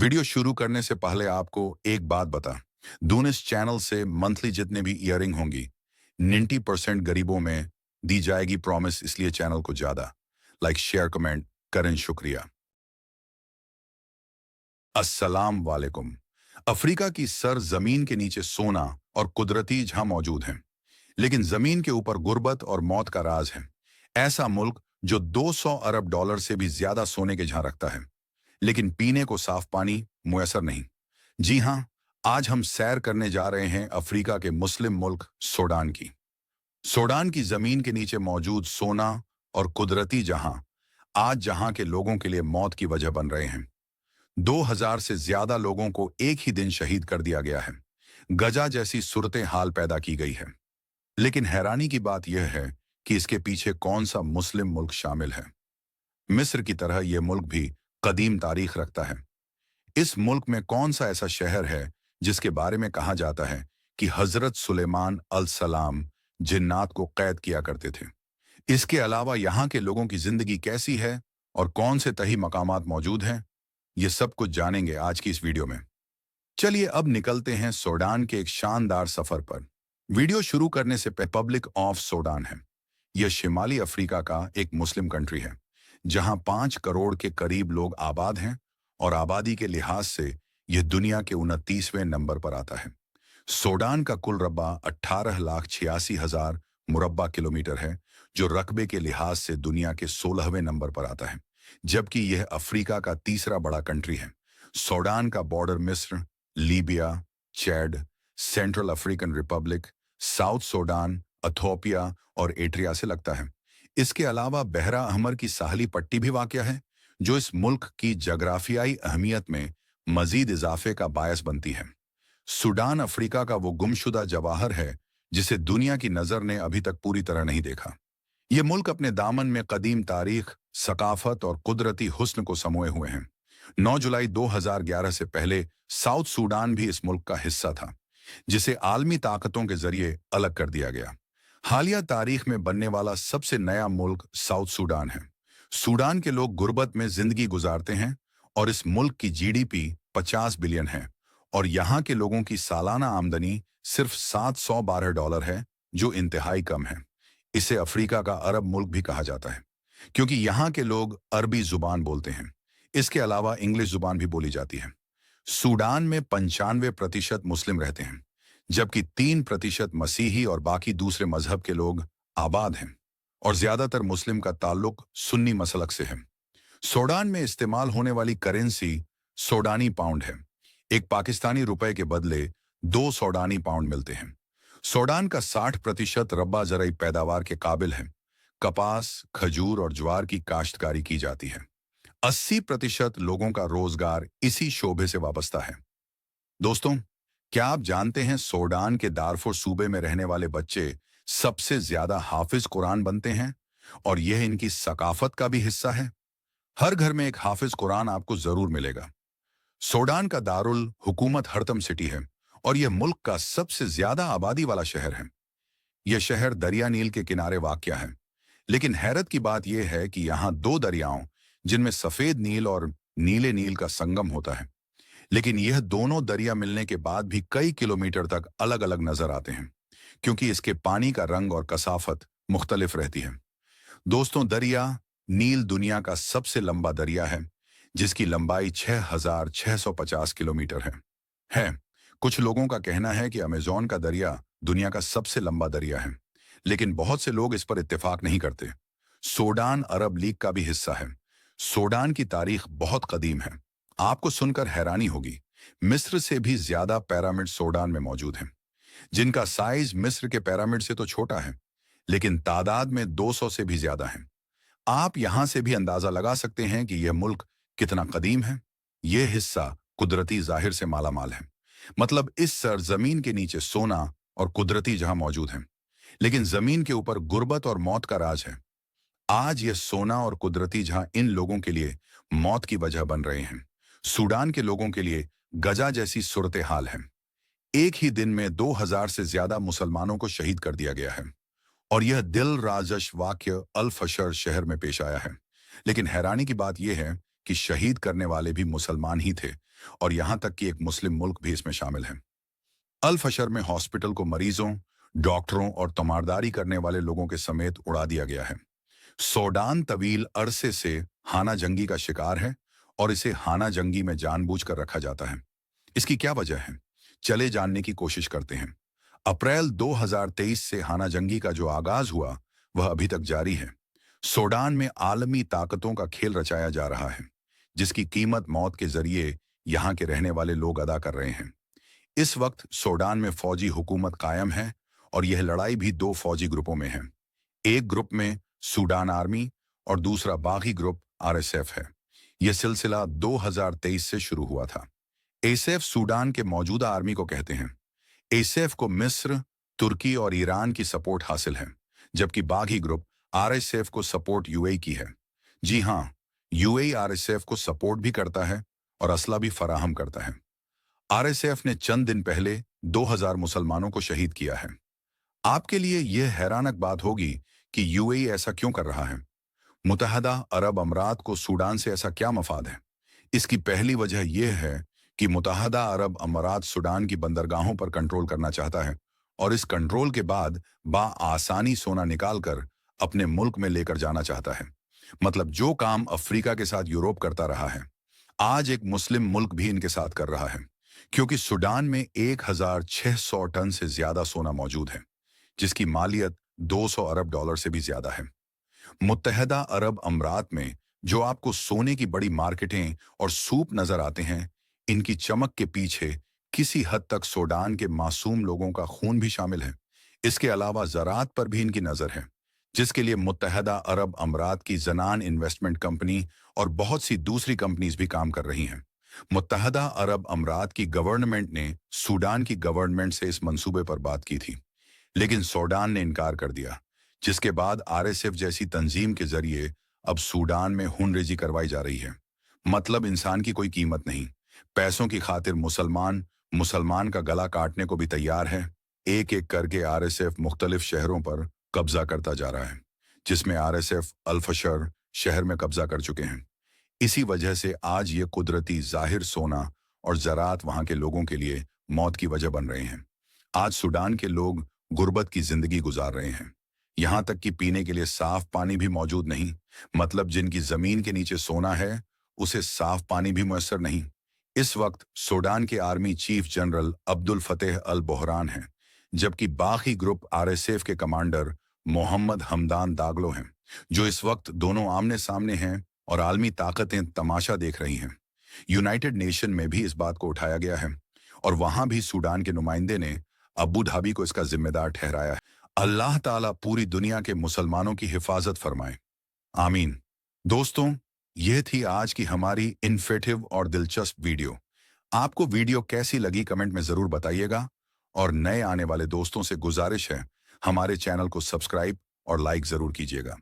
Video शुरू करने से पहले आपको एक बात बता दूं, इस चैनल से मंथली जितने भी ईयरिंग होंगी 90% गरीबों में दी जाएगी प्रॉमिस। इसलिए चैनल को ज्यादा लाइक शेयर कमेंट करें, शुक्रिया। अस्सलाम वालेकुम। अफ्रीका की सर जमीन के नीचे सोना और कुदरती जहां मौजूद हैं, लेकिन जमीन के ऊपर गुर्बत और मौत का राज है। ऐसा मुल्क जो 200 अरब डॉलर से भी ज्यादा सोने के जहां रखता है, लेकिन पीने को साफ पानी मुयसर नहीं। जी हां, आज हम सैर करने जा रहे हैं अफ्रीका के मुस्लिम मुल्क सूडान की। सूडान की जमीन के नीचे मौजूद सोना और कुदरती जहां आज जहां के लोगों के लिए मौत की वजह बन रहे हैं। 2000 से ज्यादा लोगों को एक ही दिन शहीद कर दिया गया है। गजा जैसी सूरत हाल पैदा की गई है। लेकिन हैरानी की बात यह है कि इसके पीछे कौन सा मुस्लिम मुल्क शामिल है। मिस्र की तरह यह मुल्क भी कदीम तारीख रखता है। इस मुल्क में कौन सा ऐसा शहर है जिसके बारे में कहा जाता है कि हजरत सुलेमान अल सलाम जिन्नात को कैद किया करते थे। इसके अलावा यहाँ के लोगों की जिंदगी कैसी है और कौन से तही मकामात मौजूद हैं, ये सब कुछ जानेंगे आज की इस वीडियो में। चलिए अब निकलते हैं सूडान के एक शानदार सफर पर। वीडियो शुरू करने से रिपब्लिक ऑफ सूडान है। यह शिमाली अफ्रीका का एक मुस्लिम कंट्री है, जहां 5 करोड़ के करीब लोग आबाद हैं और आबादी के लिहाज से यह दुनिया के 29वें नंबर पर आता है। सूडान का कुल रकबा 18,86,000 मुरब्बा किलोमीटर है, जो रकबे के लिहाज से दुनिया के 16वें नंबर पर आता है, जबकि यह अफ्रीका का तीसरा बड़ा कंट्री है। सूडान का बॉर्डर मिस्र, Libya, Chad, central African Republic, south Sudan, Ethiopia और एरिट्रिया से लगता है। इसके अलावा बहरा अहमर की साहली पट्टी भी वाक़या है, जो इस मुल्क की जगराफियाई अहमियत में मजीद इजाफे का बायस बनती है। सूडान अफ्रीका का वो गुमशुदा जवाहर है जिसे दुनिया की नज़र ने अभी तक पूरी तरह नहीं देखा। ये मुल्क अपने दामन में कदीम तारीख, सकाफत और कुदरती हुस्न को समोए हुए हैं। 9 जुलाई 2011 से पहले साउथ सूडान भी इस मुल्क का हिस्सा था, जिसे आलमी ताकतों के जरिए अलग कर दिया गया। हालिया तारीख में बनने वाला सबसे नया मुल्क साउथ सूडान है। सूडान के लोग गुर्बत में जिंदगी गुजारते हैं और इस मुल्क की जीडीपी 50 बिलियन है और यहाँ के लोगों की सालाना आमदनी सिर्फ $712 है, जो इंतहाई कम है। इसे अफ्रीका का अरब मुल्क भी कहा जाता है, क्योंकि यहाँ के लोग अरबी जुबान बोलते हैं। इसके अलावा इंग्लिश जुबान भी बोली जाती है। सूडान में 95% मुस्लिम रहते हैं, जबकि 3% मसीही और बाकी दूसरे मजहब के लोग आबाद हैं, और ज्यादातर मुस्लिम का ताल्लुक सुन्नी मसलक से है। सूडान में इस्तेमाल होने वाली करेंसी सूडानी पाउंड है। एक पाकिस्तानी रुपए के बदले 2 सूडानी पाउंड मिलते हैं। सूडान का 60% रब्बा ज़राई पैदावार के काबिल है। कपास, खजूर और ज्वार की काश्तकारी की जाती है। 80% लोगों का रोजगार इसी शोबे से वाबस्ता है। दोस्तों, क्या आप जानते हैं सूडान के दारफुर सूबे में रहने वाले बच्चे सबसे ज्यादा हाफिज कुरान बनते हैं, और यह इनकी सकाफत का भी हिस्सा है। हर घर में एक हाफिज कुरान आपको जरूर मिलेगा। सूडान का दारुल हुकूमत हरतम सिटी है और यह मुल्क का सबसे ज्यादा आबादी वाला शहर है। यह शहर दरिया नील के किनारे वाक़या है, लेकिन हैरत की बात यह है कि यहाँ 2 दरियाओं, जिनमें सफेद नील और नीले नील का संगम होता है, लेकिन यह दोनों दरिया मिलने के बाद भी कई किलोमीटर तक अलग अलग नजर आते हैं, क्योंकि इसके पानी का रंग और कसाफत मुख्तलिफ रहती है। दोस्तों, दरिया नील दुनिया का सबसे लंबा दरिया है, जिसकी लंबाई 6,650 किलोमीटर है। कुछ लोगों का कहना है कि अमेज़न का दरिया दुनिया का सबसे लंबा दरिया है, लेकिन बहुत से लोग इस पर इत्तेफाक नहीं करते। सूडान अरब लीग का भी हिस्सा है। सूडान की तारीख बहुत कदीम है। आपको सुनकर हैरानी होगी, मिस्र से भी ज्यादा पिरामिड सूडान में मौजूद हैं, जिनका साइज मिस्र के पिरामिड से तो छोटा है, लेकिन तादाद में 200 से भी ज्यादा है। आप यहां से भी अंदाजा लगा सकते हैं कि यह मुल्क कितना कदीम है। यह हिस्सा कुदरती जाहिर से मालामाल है। मतलब इस सरजमीन के नीचे सोना और कुदरती जहां मौजूद है, लेकिन जमीन के ऊपर गुर्बत और मौत का राज है। आज यह सोना और कुदरती जहां इन लोगों के लिए मौत की वजह बन रहे हैं। सूडान के लोगों के लिए गजा जैसी सूरत हाल है। एक ही दिन में 2000 से ज्यादा मुसलमानों को शहीद कर दिया गया है, और यह दिल राजश वाक्य अल फशर शहर में पेश आया है। लेकिन हैरानी की बात यह है कि शहीद करने वाले भी मुसलमान ही थे, और यहां तक कि एक मुस्लिम मुल्क भी इसमें शामिल है। अल फशर में हॉस्पिटल को मरीजों, डॉक्टरों और तमारदारी करने वाले लोगों के समेत उड़ा दिया गया है। सूडान तवील अरसे से हाना जंगी का शिकार है और इसे हाना जंगी में जानबूझकर रखा जाता है। इसकी क्या वजह है? चले जानने की कोशिश करते हैं। अप्रैल 2023 से हाना जंगी का जो आगाज हुआ वह अभी तक जारी है। सूडान में आलमी ताकतों का खेल रचाया जा रहा है, जिसकी कीमत मौत के जरिए यहाँ के रहने वाले लोग अदा कर रहे हैं। इस वक्त सूडान में फौजी हुकूमत कायम है और यह लड़ाई भी दो फौजी ग्रुपों में है। एक ग्रुप में सूडान आर्मी और दूसरा बागी ग्रुप आरएसएफ है। यह सिलसिला 2023 से शुरू हुआ था। एसएफ सूडान के मौजूदा आर्मी को कहते हैं। एसएफ को मिस्र, तुर्की और ईरान की सपोर्ट हासिल है, जबकि बागी ग्रुप आरएसएफ को सपोर्ट यूएई की है। जी हाँ, यूएई आरएसएफ को सपोर्ट भी करता है और असला भी फराहम करता है। आरएसएफ ने चंद दिन पहले 2000 मुसलमानों को शहीद किया है। आपके लिए यह हैरानक बात होगी कि यूएई ऐसा क्यों कर रहा है। मुत्तहदा अरब अमीरात को सूडान से ऐसा क्या मफाद है? इसकी पहली वजह यह है कि मुत्तहदा अरब अमीरात सूडान की बंदरगाहों पर कंट्रोल करना चाहता है और इस कंट्रोल के बाद आसानी सोना निकालकर अपने मुल्क में लेकर जाना चाहता है। मतलब जो काम अफ्रीका के साथ यूरोप करता रहा है, आज एक मुस्लिम मुल्क भी इनके साथ कर रहा है, क्योंकि सूडान में 1600 टन से ज्यादा सोना मौजूद है, जिसकी मालियत 200 अरब डॉलर से भी ज्यादा है। मुत्तहदा अरब अमीरात में जो आपको सोने की बड़ी मार्केटें और सूप नजर आते हैं, इनकी चमक के पीछे किसी हद तक सूडान के मासूम लोगों का खून भी शामिल है। इसके अलावा ज़राअत पर भी इनकी नज़र है, जिसके लिए मुत्तहदा अरब अमीरात की जनान इन्वेस्टमेंट कंपनी और बहुत सी दूसरी कंपनीज भी काम कर रही हैं। मुत्तहदा अरब अमीरात की गवर्नमेंट ने सूडान की गवर्नमेंट से इस मंसूबे पर बात की थी, लेकिन सूडान ने इनकार कर दिया, जिसके बाद आरएसएफ जैसी तंजीम के जरिए अब सूडान में खूनरेजी करवाई जा रही है। मतलब इंसान की कोई कीमत नहीं। पैसों की खातिर मुसलमान का गला काटने को भी तैयार है। एक एक करके आरएसएफ मुख्तलिफ शहरों पर कब्जा करता जा रहा है, जिसमें आरएसएफ अल फशर शहर में कब्जा कर चुके हैं। इसी वजह से आज ये कुदरती जाहिर सोना और ज़राअत वहां के लोगों के लिए मौत की वजह बन रहे हैं। आज सूडान के लोग गुर्बत की जिंदगी गुजार रहे हैं, यहाँ तक कि पीने के लिए साफ पानी भी मौजूद नहीं। मतलब जिनकी जमीन के नीचे सोना है, उसे साफ पानी भी मुयस्सर नहीं। इस वक्त सूडान के आर्मी चीफ जनरल अब्दुल फतेह अल बोहरान हैं, जबकि बाकी ग्रुप आरएसएफ के कमांडर मोहम्मद हमदान दागलो हैं, जो इस वक्त दोनों आमने सामने हैं और आलमी ताकतें तमाशा देख रही हैं। यूनाइटेड नेशन में भी इस बात को उठाया गया है और वहां भी सूडान के नुमाइंदे ने अबू धाबी को इसका जिम्मेदार ठहराया है। अल्लाह ताला पूरी दुनिया के मुसलमानों की हिफाजत फरमाए, आमीन। दोस्तों, यह थी आज की हमारी इन्फेटिव और दिलचस्प वीडियो। आपको वीडियो कैसी लगी कमेंट में जरूर बताइएगा और नए आने वाले दोस्तों से गुजारिश है, हमारे चैनल को सब्सक्राइब और लाइक जरूर कीजिएगा।